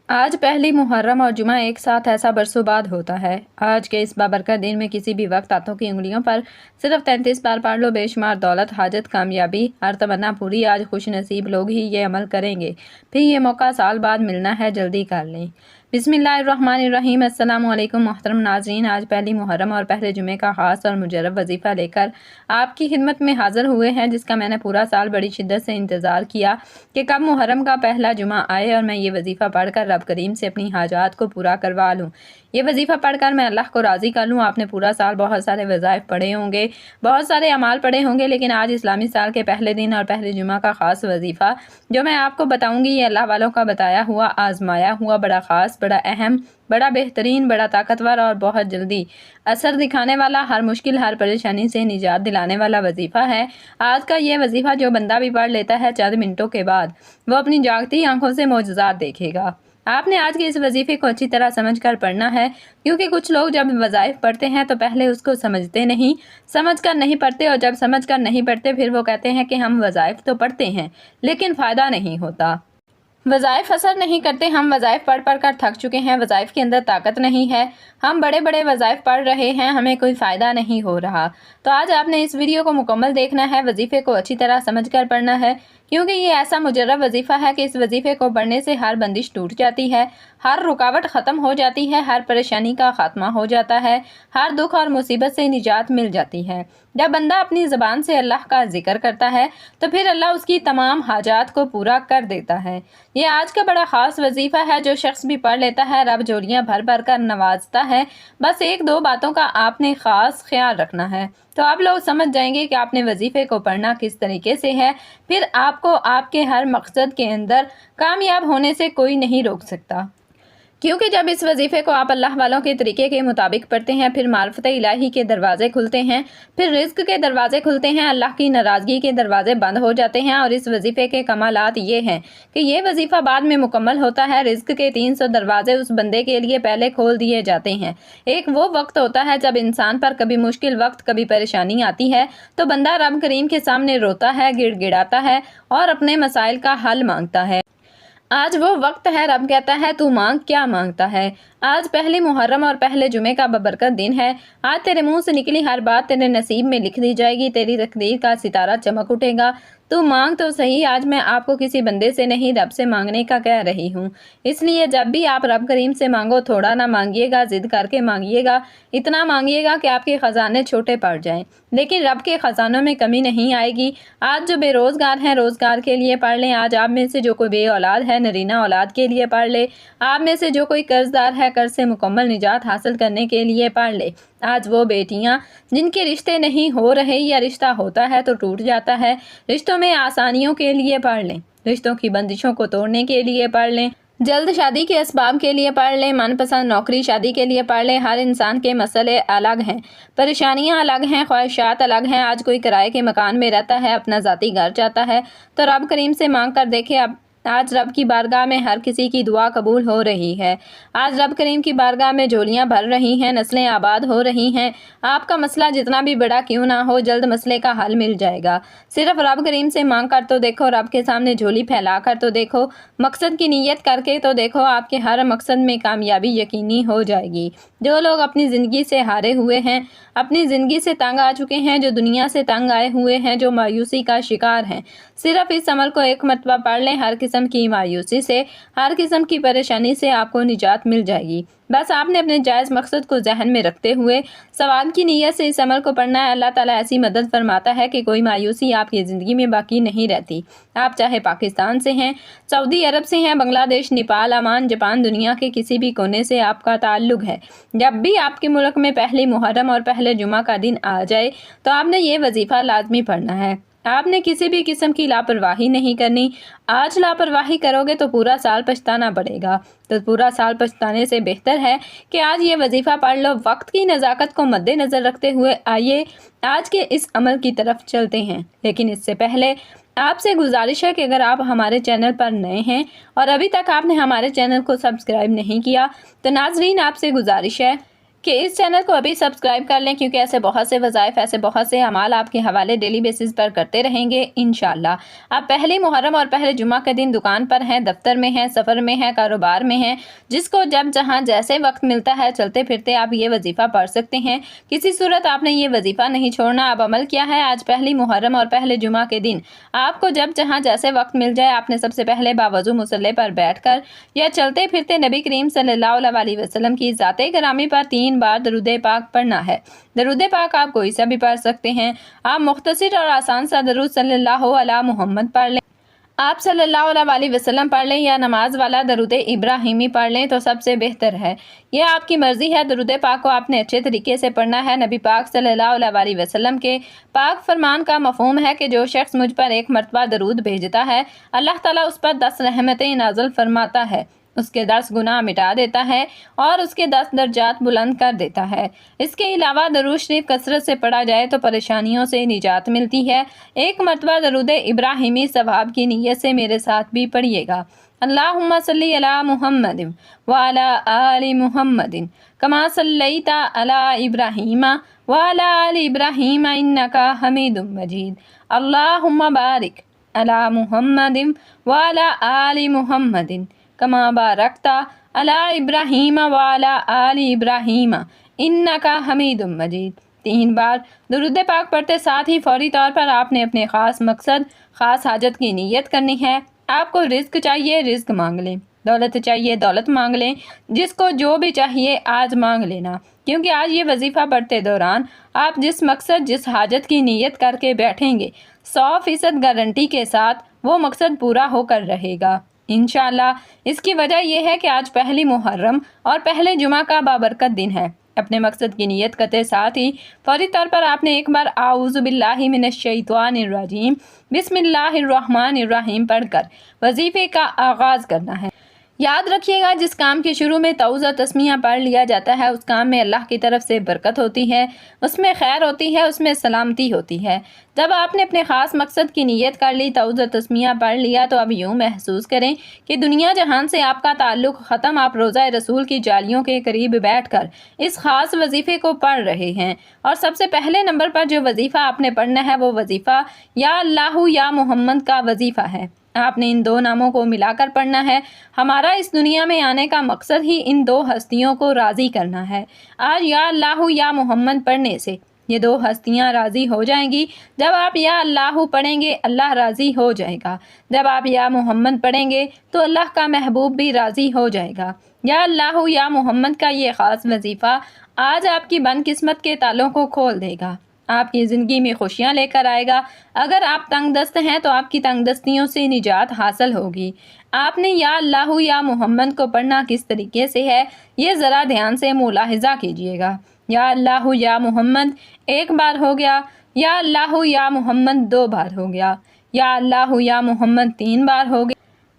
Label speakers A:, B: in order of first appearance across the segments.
A: آج پہلی محرم اور جمعہ ایک ساتھ ایسا برسوں بعد ہوتا ہے۔ آج کے اس بابرکت دن میں کسی بھی وقت ہاتھوں کی انگلیوں پر صرف 33 بار پڑھ لو، بے شمار دولت، حاجت، کامیابی، ہر تمنا پوری۔ آج خوش نصیب لوگ ہی یہ عمل کریں گے، پھر یہ موقع سال بعد ملنا ہے، جلدی کر لیں۔ بسم اللہ الرحمن الرحیم۔ السلام علیکم محترم ناظرین، آج پہلی محرم اور پہلے جمعے کا خاص اور مجرب وظیفہ لے کر آپ کی خدمت میں حاضر ہوئے ہیں، جس کا میں نے پورا سال بڑی شدت سے انتظار کیا کہ کب محرم کا پہلا جمعہ آئے اور میں یہ وظیفہ پڑھ کر رب کریم سے اپنی حاجات کو پورا کروا لوں۔ یہ وظیفہ پڑھ کر میں اللہ کو راضی کر لوں۔ آپ نے پورا سال بہت سارے وظائف پڑھے ہوں گے، بہت سارے اعمال پڑھے ہوں گے، لیکن آج اسلامی سال کے پہلے دن اور پہلے جمعہ کا خاص وظیفہ جو میں آپ کو بتاؤں گی، یہ اللہ والوں کا بتایا ہوا، آزمایا ہوا، بڑا خاص، بڑا اہم، بڑا بہترین، بڑا طاقتور اور بہت جلدی اثر دکھانے والا، ہر مشکل، ہر پریشانی سے نجات دلانے والا وظیفہ ہے۔ آج کا یہ وظیفہ جو بندہ بھی پڑھ لیتا ہے چند منٹوں کے بعد، وہ اپنی جاگتی آنکھوں سے معجزات دیکھے گا۔ آپ نے آج کے اس وظیفے کو اچھی طرح سمجھ کر پڑھنا ہے، کیونکہ کچھ لوگ جب وظائف پڑھتے ہیں تو پہلے اس کو سمجھتے نہیں، سمجھ کر نہیں پڑھتے، اور جب سمجھ کر نہیں پڑھتے پھر وہ کہتے ہیں کہ ہم وظائف تو پڑھتے ہیں لیکن فائدہ نہیں ہوتا، وظائف اثر نہیں کرتے، ہم وظائف پڑھ پڑھ کر تھک چکے ہیں، وظائف کے اندر طاقت نہیں ہے، ہم بڑے بڑے وظائف پڑھ رہے ہیں، ہمیں کوئی فائدہ نہیں ہو رہا۔ تو آج آپ نے اس ویڈیو کو مکمل دیکھنا ہے، وظیفے کو اچھی طرح سمجھ کر پڑھنا ہے، کیونکہ یہ ایسا مجرب وظیفہ ہے کہ اس وظیفے کو پڑھنے سے ہر بندش ٹوٹ جاتی ہے، ہر رکاوٹ ختم ہو جاتی ہے، ہر پریشانی کا خاتمہ ہو جاتا ہے، ہر دکھ اور مصیبت سے نجات مل جاتی ہے۔ جب بندہ اپنی زبان سے اللہ کا ذکر کرتا ہے تو پھر اللہ اس کی تمام حاجات کو پورا کر دیتا ہے۔ یہ آج کا بڑا خاص وظیفہ ہے، جو شخص بھی پڑھ لیتا ہے رب جوڑیاں بھر بھر کر نوازتا ہے۔ بس ایک دو باتوں کا آپ نے خاص خیال رکھنا ہے، تو آپ لوگ سمجھ جائیں گے کہ آپ نے وظیفے کو پڑھنا کس طریقے سے ہے، پھر آپ کو آپ کے ہر مقصد کے اندر کامیاب ہونے سے کوئی نہیں روک سکتا۔ کیونکہ جب اس وظیفے کو آپ اللہ والوں کے طریقے کے مطابق پڑھتے ہیں، پھر معرفت الہی کے دروازے کھلتے ہیں، پھر رزق کے دروازے کھلتے ہیں، اللہ کی ناراضگی کے دروازے بند ہو جاتے ہیں۔ اور اس وظیفے کے کمالات یہ ہیں کہ یہ وظیفہ بعد میں مکمل ہوتا ہے، رزق کے 300 دروازے اس بندے کے لیے پہلے کھول دیے جاتے ہیں۔ ایک وہ وقت ہوتا ہے جب انسان پر کبھی مشکل وقت، کبھی پریشانی آتی ہے تو بندہ رب کریم کے سامنے روتا ہے، گڑ گڑاتا ہے اور اپنے مسائل کا حل مانگتا ہے۔ آج وہ وقت ہے، رب کہتا ہے تو مانگ، کیا مانگتا ہے؟ آج پہلی محرم اور پہلے جمعے کا بابرکت دن ہے۔ آج تیرے منہ سے نکلی ہر بات تیرے نصیب میں لکھ دی جائے گی، تیری تقدیر کا ستارہ چمک اٹھے گا۔ تو مانگ تو صحیح۔ آج میں آپ کو کسی بندے سے نہیں، رب سے مانگنے کا کہہ رہی ہوں، اس لیے جب بھی آپ رب کریم سے مانگو تھوڑا نہ مانگیے گا، ضد کر کے مانگیے گا، اتنا مانگیے گا کہ آپ کے خزانے چھوٹے پڑ جائیں، لیکن رب کے خزانوں میں کمی نہیں آئے گی۔ آج جو بے روزگار ہیں روزگار کے لیے پڑھ لیں، آج آپ میں سے جو کوئی بے اولاد ہے نرینہ اولاد کے لیے پڑھ لے، آپ میں سے جو کوئی قرض دار ہے قرض سے مکمل نجات حاصل کرنے کے لیے پڑھ لے۔ آج وہ بیٹیاں جن کے رشتے نہیں ہو رہے یا رشتہ ہوتا ہے تو ٹوٹ جاتا ہے، رشتوں میں آسانیوں کے لیے پڑھ لیں، رشتوں کی بندشوں کو توڑنے کے لیے پڑھ لیں، جلد شادی کے اسباب کے لیے پڑھ لیں، من پسند نوکری شادی کے لیے پڑھ لیں۔ ہر انسان کے مسئلے الگ ہیں، پریشانیاں الگ ہیں، خواہشات الگ ہیں۔ آج کوئی کرائے کے مکان میں رہتا ہے، اپنا ذاتی گھر چاہتا ہے، تو رب کریم سے مانگ کر دیکھے، آج رب کی بارگاہ میں ہر کسی کی دعا قبول ہو رہی ہے۔ آج رب کریم کی بارگاہ میں جھولیاں بھر رہی ہیں، نسلیں آباد ہو رہی ہیں۔ آپ کا مسئلہ جتنا بھی بڑا کیوں نہ ہو، جلد مسئلے کا حل مل جائے گا۔ صرف رب کریم سے مانگ کر تو دیکھو، رب کے سامنے جھولی پھیلا کر تو دیکھو، مقصد کی نیت کر کے تو دیکھو، آپ کے ہر مقصد میں کامیابی یقینی ہو جائے گی۔ جو لوگ اپنی زندگی سے ہارے ہوئے ہیں، اپنی زندگی سے تنگ آ چکے ہیں، جو دنیا سے تنگ آئے ہوئے ہیں، جو مایوسی کا شکار ہیں، صرف اس عمل کو ایک مرتبہ پڑھ لیں، ہر قسم کی مایوسی سے، ہر قسم کی پریشانی سے آپ کو نجات مل جائے گی۔ بس آپ نے اپنے جائز مقصد کو ذہن میں رکھتے ہوئے ثواب کی نیت سے اس عمل کو پڑھنا ہے۔ اللہ تعالیٰ ایسی مدد فرماتا ہے کہ کوئی مایوسی آپ کی زندگی میں باقی نہیں رہتی۔ آپ چاہے پاکستان سے ہیں، سعودی عرب سے ہیں، بنگلہ دیش، نیپال، عمان، جاپان، دنیا کے کسی بھی کونے سے آپ کا تعلق ہے، جب بھی آپ کے ملک میں پہلی محرم اور پہلے جمعہ کا دن آ جائے تو آپ نے یہ وظیفہ لازمی پڑھنا ہے۔ آپ نے کسی بھی قسم کی لاپرواہی نہیں کرنی۔ آج لاپرواہی کرو گے تو پورا سال پچھتانا پڑے گا، تو پورا سال پچھتانے سے بہتر ہے کہ آج یہ وظیفہ پڑھ لو۔ وقت کی نزاکت کو مد نظر رکھتے ہوئے آئیے آج کے اس عمل کی طرف چلتے ہیں، لیکن اس سے پہلے آپ سے گزارش ہے کہ اگر آپ ہمارے چینل پر نئے ہیں اور ابھی تک آپ نے ہمارے چینل کو سبسکرائب نہیں کیا تو ناظرین آپ سے گزارش ہے کہ اس چینل کو ابھی سبسکرائب کر لیں، کیونکہ ایسے بہت سے وظائف، ایسے بہت سے اعمال آپ کے حوالے ڈیلی بیسس پر کرتے رہیں گے انشاءاللہ۔ آپ پہلی محرم اور پہلے جمعہ کے دن دکان پر ہیں، دفتر میں ہیں، سفر میں ہیں، کاروبار میں ہیں، جس کو جب جہاں جیسے وقت ملتا ہے چلتے پھرتے آپ یہ وظیفہ پڑھ سکتے ہیں۔ کسی صورت آپ نے یہ وظیفہ نہیں چھوڑنا۔ اب عمل کیا ہے؟ آج پہلی محرم اور پہلے جمعہ کے دن آپ کو جب جہاں جیسے وقت مل جائے، آپ نے سب سے پہلے باوضو مصلی پر بیٹھ کر یا چلتے پھرتے نبی کریم صلی اللہ علیہ وسلم کی ذات گرامی پر 3 بار درود پاک پڑھنا ہے۔ درود پاک آپ کوئی سا بھی پڑھ سکتے ہیں۔ آپ مختصر اور آسان سا درود صلی اللہ علی محمد پڑھ لیں، آپ صلی اللہ علیہ وسلم پڑھ لیں، یا نماز والا درود ابراہیمی پڑھ لیں تو سب سے بہتر ہے۔ یہ آپ کی مرضی ہے۔ درود پاک کو آپ نے اچھے طریقے سے پڑھنا ہے۔ نبی پاک صلی اللہ علیہ وسلم کے پاک فرمان کا مفہوم ہے کہ جو شخص مجھ پر 1 مرتبہ درود بھیجتا ہے، اللہ تعالیٰ اس پر 10 رحمتیں نازل فرماتا ہے، اس کے 10 گناہ مٹا دیتا ہے اور اس کے 10 درجات بلند کر دیتا ہے۔ اس کے علاوہ درود شریف کثرت سے پڑھا جائے تو پریشانیوں سے نجات ملتی ہے۔ 1 مرتبہ درود ابراہیمی ثواب کی نیت سے میرے ساتھ بھی پڑھیے گا۔ اللہم صلی علی محمد وعلی آل محمد کما صلیت علی ابراہیم وعلی آل ابراہیم انکا حمید مجید۔ اللہم بارک علی محمد وعلی آل محمد کما بارکت علی ابراہیم وعلی آل ابراہیم انکا حمید مجید۔ 3 بار درود پاک پڑھتے ساتھ ہی فوری طور پر آپ نے اپنے خاص مقصد، خاص حاجت کی نیت کرنی ہے۔ آپ کو رزق چاہیے، رزق مانگ لیں، دولت چاہیے، دولت مانگ لیں، جس کو جو بھی چاہیے آج مانگ لینا، کیونکہ آج یہ وظیفہ پڑھتے دوران آپ جس مقصد، جس حاجت کی نیت کر کے بیٹھیں گے، 100% گارنٹی کے ساتھ وہ مقصد پورا ہو کر رہے گا انشاءاللہ۔ اس کی وجہ یہ ہے کہ آج پہلی محرم اور پہلے جمعہ کا بابرکت دن ہے۔ اپنے مقصد کی نیت کرتے ساتھ ہی فوری طور پر آپ نے ایک بار اعوذ باللہ من الشیطان الرجیم بسم اللہ الرحمن الرحیم پڑھ کر وظیفے کا آغاز کرنا ہے۔ یاد رکھیے گا، جس کام کے شروع میں تعوذ و تسمیہ پڑھ لیا جاتا ہے، اس کام میں اللہ کی طرف سے برکت ہوتی ہے، اس میں خیر ہوتی ہے، اس میں سلامتی ہوتی ہے۔ جب آپ نے اپنے خاص مقصد کی نیت کر لی، تعوذ و تسمیہ پڑھ لیا، تو اب یوں محسوس کریں کہ دنیا جہان سے آپ کا تعلق ختم۔ آپ روضہ رسول کی جالیوں کے قریب بیٹھ کر اس خاص وظیفے کو پڑھ رہے ہیں، اور سب سے پہلے نمبر پر جو وظیفہ آپ نے پڑھنا ہے وہ وظیفہ یا اللہ یا محمد کا وظیفہ ہے۔ آپ نے ان 2 ناموں کو ملا کر پڑھنا ہے۔ ہمارا اس دنیا میں آنے کا مقصد ہی ان 2 ہستیوں کو راضی کرنا ہے۔ آج یا اللہ یا محمد پڑھنے سے یہ 2 ہستیاں راضی ہو جائیں گی۔ جب آپ یا اللہ پڑھیں گے، اللہ راضی ہو جائے گا۔ جب آپ یا محمد پڑھیں گے تو اللہ کا محبوب بھی راضی ہو جائے گا۔ یا اللہ یا محمد کا یہ خاص وظیفہ آج آپ کی بد قسمت کے تالوں کو کھول دے گا، آپ کی زندگی میں خوشیاں لے کر آئے گا۔ اگر آپ تنگ دست ہیں تو آپ کی تنگ دستیوں سے نجات حاصل ہوگی۔ آپ نے یا اللہ یا محمد کو پڑھنا کس طریقے سے ہے، یہ ذرا دھیان سے ملاحظہ کیجیے گا۔ یا اللہ یا محمد 1 بار ہو گیا، یا اللہ یا محمد 2 بار ہو گیا، یا اللہ یا محمد 3 بار ہو گیا۔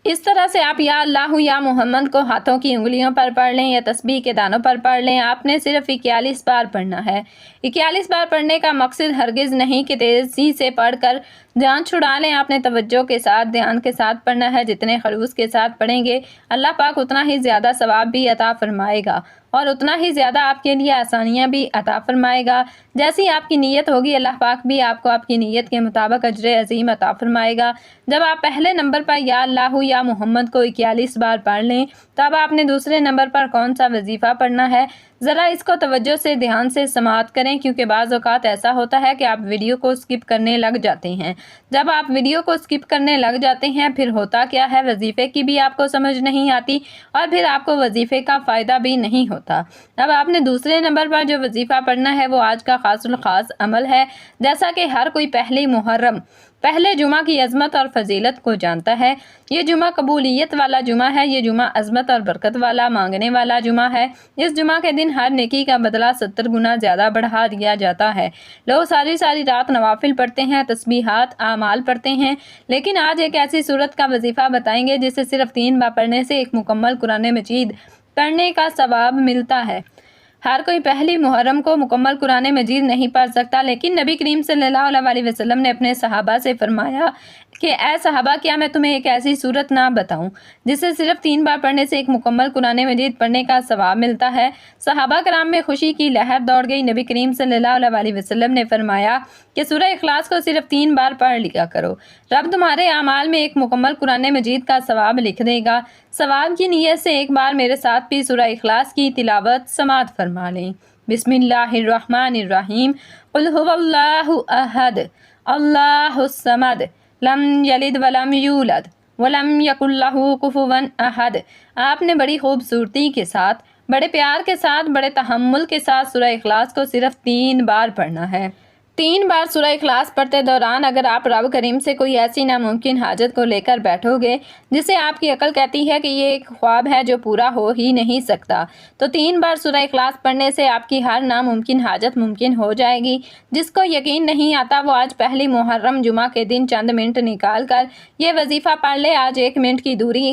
A: اس طرح سے آپ یا اللہ یا محمد کو ہاتھوں کی انگلیوں پر پڑھ لیں یا تسبیح کے دانوں پر پڑھ لیں۔ آپ نے صرف 41 بار پڑھنا ہے۔ 41 بار پڑھنے کا مقصد ہرگز نہیں کہ تیزی سے پڑھ کر جان چھڑا لیں۔ آپ نے توجہ کے ساتھ، دھیان کے ساتھ پڑھنا ہے۔ جتنے خلوص کے ساتھ پڑھیں گے، اللہ پاک اتنا ہی زیادہ ثواب بھی عطا فرمائے گا، اور اتنا ہی زیادہ آپ کے لیے آسانیاں بھی عطا فرمائے گا۔ جیسی آپ کی نیت ہوگی، اللہ پاک بھی آپ کو آپ کی نیت کے مطابق اجر عظیم عطا فرمائے گا۔ جب آپ پہلے نمبر پر یا اللہ یا محمد کو 41 بار پڑھ لیں، تب آپ نے دوسرے نمبر پر کون سا وظیفہ پڑھنا ہے، ذرا اس کو توجہ سے دھیان سے سماعت کریں، کیونکہ بعض اوقات ایسا ہوتا ہے کہ آپ ویڈیو کو سکپ کرنے لگ جاتے ہیں۔ جب آپ ویڈیو کو سکپ کرنے لگ جاتے ہیں، پھر ہوتا کیا ہے، وظیفے کی بھی آپ کو سمجھ نہیں آتی، اور پھر آپ کو وظیفے کا فائدہ بھی نہیں ہوتا۔ اب آپ نے دوسرے نمبر پر جو وظیفہ پڑھنا ہے وہ آج کا خاص الخاص عمل ہے۔ جیسا کہ ہر کوئی پہلی محرم، پہلے جمعہ کی عظمت اور فضیلت کو جانتا ہے۔ یہ جمعہ قبولیت والا جمعہ ہے، یہ جمعہ عظمت اور برکت والا، مانگنے والا جمعہ ہے۔ اس جمعہ کے دن ہر نیکی کا بدلہ 70 گنا زیادہ بڑھا دیا جاتا ہے۔ لوگ ساری رات نوافل پڑھتے ہیں، تسبیحات، اعمال پڑھتے ہیں، لیکن آج ایک ایسی صورت کا وظیفہ بتائیں گے جسے صرف 3 بار پڑھنے سے ایک مکمل قرآن مجید پڑھنے کا ثواب ملتا ہے۔ ہر کوئی پہلی محرم کو مکمل قرآن مجید نہیں پڑھ سکتا، لیکن نبی کریم صلی اللہ علیہ وسلم نے اپنے صحابہ سے فرمایا کہ اے صحابہ کیا میں تمہیں ایک ایسی صورت نہ بتاؤں جسے صرف 3 بار پڑھنے سے ایک مکمل قرآن مجید پڑھنے کا ثواب ملتا ہے۔ صحابہ کرام میں خوشی کی لہر دوڑ گئی۔ نبی کریم صلی اللہ علیہ وسلم نے فرمایا کہ سورہ اخلاص کو صرف 3 بار پڑھ لیا کرو، رب تمہارے اعمال میں ایک مکمل قرآن مجید کا ثواب لکھ دے گا۔ ثواب کی نیت سے ایک بار میرے ساتھ بھی سورہ اخلاص کی تلاوت سماعت فرما لیں۔ بسم اللہ الرحمن الرحیم۔ قل هو اللہ احد اللہ الصمد لم یلد ولم یولد ولم یکن لہ کفوا احد۔ آپ نے بڑی خوبصورتی کے ساتھ، بڑے پیار کے ساتھ، بڑے تحمل کے ساتھ سورہ اخلاص کو صرف 3 بار پڑھنا ہے۔ 3 بار سورہ اخلاص پڑھتے دوران اگر آپ رب کریم سے کوئی ایسی ناممکن حاجت کو لے کر بیٹھو گے جسے آپ کی عقل کہتی ہے کہ یہ ایک خواب ہے جو پورا ہو ہی نہیں سکتا، تو 3 بار سورہ اخلاص پڑھنے سے آپ کی ہر ناممکن حاجت ممکن ہو جائے گی۔ جس کو یقین نہیں آتا وہ آج پہلی محرم جمعہ کے دن چند منٹ نکال کر یہ وظیفہ پڑھ لے۔ آج 1 منٹ کی دوری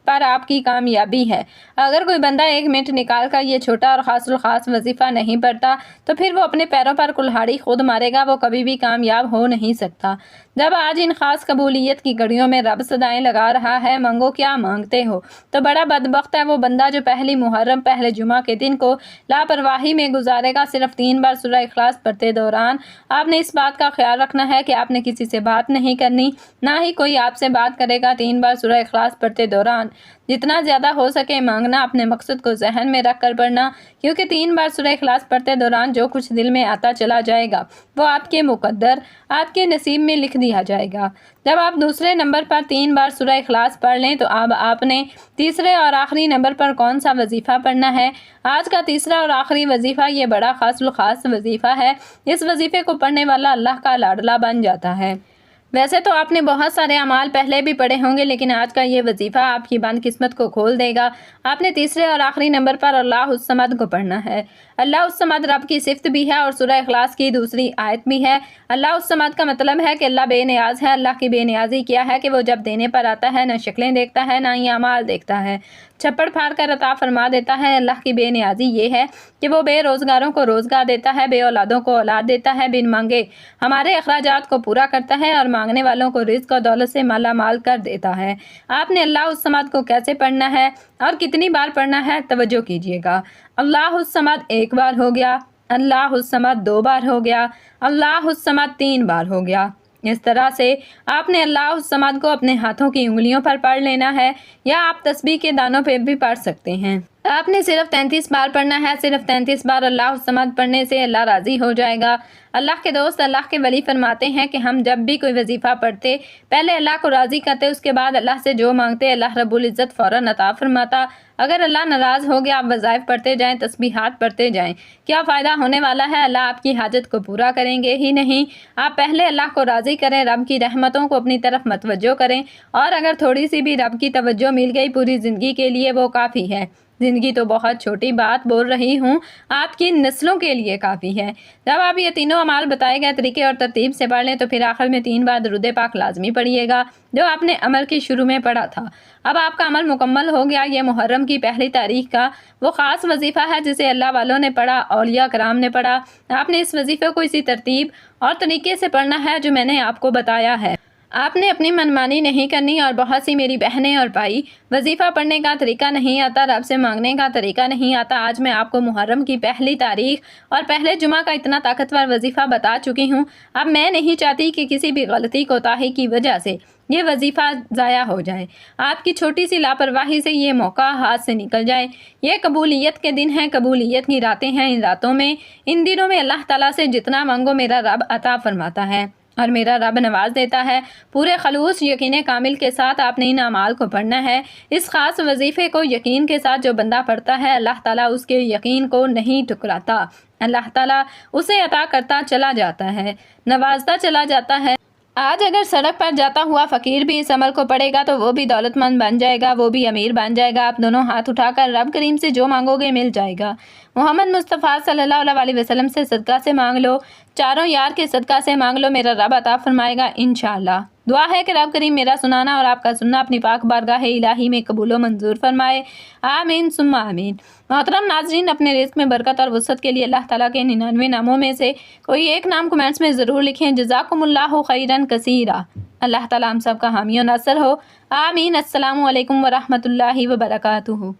A: پر آپ کی کامیابی ہے۔ اگر کوئی بندہ 1 منٹ نکال کر یہ چھوٹا اور خاص الخاص وظیفہ نہیں پڑھتا تو پھر وہ اپنے پیروں پر کلہاڑی خود مارے گا، وہ کبھی بھی کامیاب ہو نہیں سکتا۔ جب آج ان خاص قبولیت کی گھڑیوں میں رب صدائیں لگا رہا ہے، مانگو کیا مانگتے ہو، تو بڑا بدبخت ہے وہ بندہ جو پہلی محرم پہلے جمعہ کے دن کو لاپرواہی میں گزارے گا۔ صرف 3 بار سورہ اخلاص پڑھتے دوران آپ نے اس بات کا خیال رکھنا ہے کہ آپ نے کسی سے بات نہیں کرنی، نہ ہی کوئی آپ سے بات کرے گا۔ 3 بار سورہ اخلاص پڑھتے دوران جتنا زیادہ ہو سکے مانگنا، اپنے مقصد کو ذہن میں رکھ کر پڑھنا، کیونکہ 3 بار سورہ اخلاص پڑھتے دوران جو کچھ دل میں آتا چلا جائے گا وہ آپ کے مقدر، آپ کے نصیب میں لکھ دیا جائے گا۔ جب آپ دوسرے نمبر پر 3 بار سورہ اخلاص پڑھ لیں تو اب آپ نے تیسرے اور آخری نمبر پر کون سا وظیفہ پڑھنا ہے؟ آج کا تیسرا اور آخری وظیفہ یہ بڑا خاص الخاص وظیفہ ہے۔ اس وظیفے کو پڑھنے والا اللہ کا لاڈلا بن جاتا ہے۔ ویسے تو آپ نے بہت سارے اعمال پہلے بھی پڑھے ہوں گے، لیکن آج کا یہ وظیفہ آپ کی بند قسمت کو کھول دے گا۔ آپ نے تیسرے اور آخری نمبر پر اللہ الصمد کو پڑھنا ہے۔ اللہ الصمد رب کی صفت بھی ہے اور سورہ اخلاص کی دوسری آیت بھی ہے۔ اللہ الصمد کا مطلب ہے کہ اللہ بے نیاز ہے۔ اللہ کی بے نیازی کیا ہے کہ وہ جب دینے پر آتا ہے نہ شکلیں دیکھتا ہے نہ ہی اعمال دیکھتا ہے، چھپڑ پھاڑ کر عطا فرما دیتا ہے۔ اللہ کی بے نیازی یہ ہے کہ وہ بے روزگاروں کو روزگار دیتا ہے، بے اولادوں کو اولاد دیتا ہے، بن مانگے ہمارے اخراجات کو پورا کرتا ہے اور مانگنے والوں کو رزق اور دولت سے مالا مال کر دیتا ہے۔ آپ نے اللہ الصمد کو کیسے پڑھنا ہے اور کتنی بار پڑھنا ہے، توجہ کیجیے گا۔ اللہ الصمد 1 بار ہو گیا، اللہ الصمد 2 بار ہو گیا، اللہ الصمد 3 بار ہو گیا۔ اس طرح سے آپ نے اللہ الصمد کو اپنے ہاتھوں کی انگلیوں پر پڑھ لینا ہے، یا آپ تسبیح کے دانوں پہ بھی پڑھ سکتے ہیں۔ آپ نے صرف 33 بار پڑھنا ہے۔ صرف 33 بار اللہ الصمد پڑھنے سے اللہ راضی ہو جائے گا۔ اللہ کے دوست، اللہ کے ولی فرماتے ہیں کہ ہم جب بھی کوئی وظیفہ پڑھتے پہلے اللہ کو راضی کرتے، اس کے بعد اللہ سے جو مانگتے اللہ رب العزت فوراً عطا فرماتا۔ اگر اللہ ناراض ہو گیا، آپ وظائف پڑھتے جائیں، تسبیحات پڑھتے جائیں، کیا فائدہ ہونے والا ہے؟ اللہ آپ کی حاجت کو پورا کریں گے ہی نہیں۔ آپ پہلے اللہ کو راضی کریں، رب کی رحمتوں کو اپنی طرف متوجہ کریں، اور اگر تھوڑی سی بھی رب کی توجہ مل گئی پوری زندگی کے لیے وہ کافی ہے۔ زندگی تو بہت چھوٹی بات بول رہی ہوں، آپ کی نسلوں کے لیے کافی ہے۔ جب آپ یہ تینوں اعمال بتائے گئے طریقے اور ترتیب سے پڑھ لیں تو پھر آخر میں 3 بار درود پاک لازمی پڑھیے گا جو آپ نے عمل کی شروع میں پڑھا تھا۔ اب آپ کا عمل مکمل ہو گیا۔ یہ محرم کی پہلی تاریخ کا وہ خاص وظیفہ ہے جسے اللہ والوں نے پڑھا، اولیاء کرام نے پڑھا۔ آپ نے اس وظیفے کو اسی ترتیب اور طریقے سے پڑھنا ہے جو میں نے آپ کو بتایا ہے۔ آپ نے اپنی منمانی نہیں کرنی۔ اور بہت سی میری بہنیں اور بھائی وظیفہ پڑھنے کا طریقہ نہیں آتا، رب سے مانگنے کا طریقہ نہیں آتا۔ آج میں آپ کو محرم کی پہلی تاریخ اور پہلے جمعہ کا اتنا طاقتور وظیفہ بتا چکی ہوں۔ اب میں نہیں چاہتی کہ کسی بھی غلطی کوتاہی کی وجہ سے یہ وظیفہ ضائع ہو جائے، آپ کی چھوٹی سی لاپرواہی سے یہ موقع ہاتھ سے نکل جائے۔ یہ قبولیت کے دن ہیں، قبولیت کی راتیں ہیں۔ ان راتوں میں، ان دنوں میں اللہ تعالیٰ سے جتنا مانگو میرا رب عطا فرماتا ہے اور میرا رب نواز دیتا ہے۔ پورے خلوص یقین کامل کے ساتھ آپ نے ان اعمال کو پڑھنا ہے۔ اس خاص وظیفے کو یقین کے ساتھ جو بندہ پڑھتا ہے اللہ تعالیٰ اس کے یقین کو نہیں ٹھکراتا، اللہ تعالیٰ اسے عطا کرتا چلا جاتا ہے، نوازتا چلا جاتا ہے۔ آج اگر سڑک پر جاتا ہوا فقیر بھی اس عمل کو پڑھے گا تو وہ بھی دولت مند بن جائے گا، وہ بھی امیر بن جائے گا۔ آپ دونوں ہاتھ اٹھا کر رب کریم سے جو مانگو گے مل جائے گا۔ محمد مصطفیٰ صلی اللہ علیہ وسلم سے صدقہ سے مانگ لو، چاروں یار کے صدقہ سے مانگ لو، میرا رب عطا فرمائے گا انشاءاللہ۔ دعا ہے کہ رب کریم میرا سنانا اور آپ کا سننا اپنی پاک بارگاہ الہی میں قبول و منظور فرمائے، آمین ثم آمین۔ محترم ناظرین، اپنے رزق میں برکت اور وسعت کے لیے اللہ تعالیٰ کے 99 ناموں میں سے کوئی ایک نام کمنٹس میں ضرور لکھیں۔ جزاکم اللہ خیرا کثیرا۔ اللہ تعالیٰ ہم سب کا حامی و ناصر ہو، آمین۔ السلام علیکم ورحمۃ اللہ وبرکاتہ۔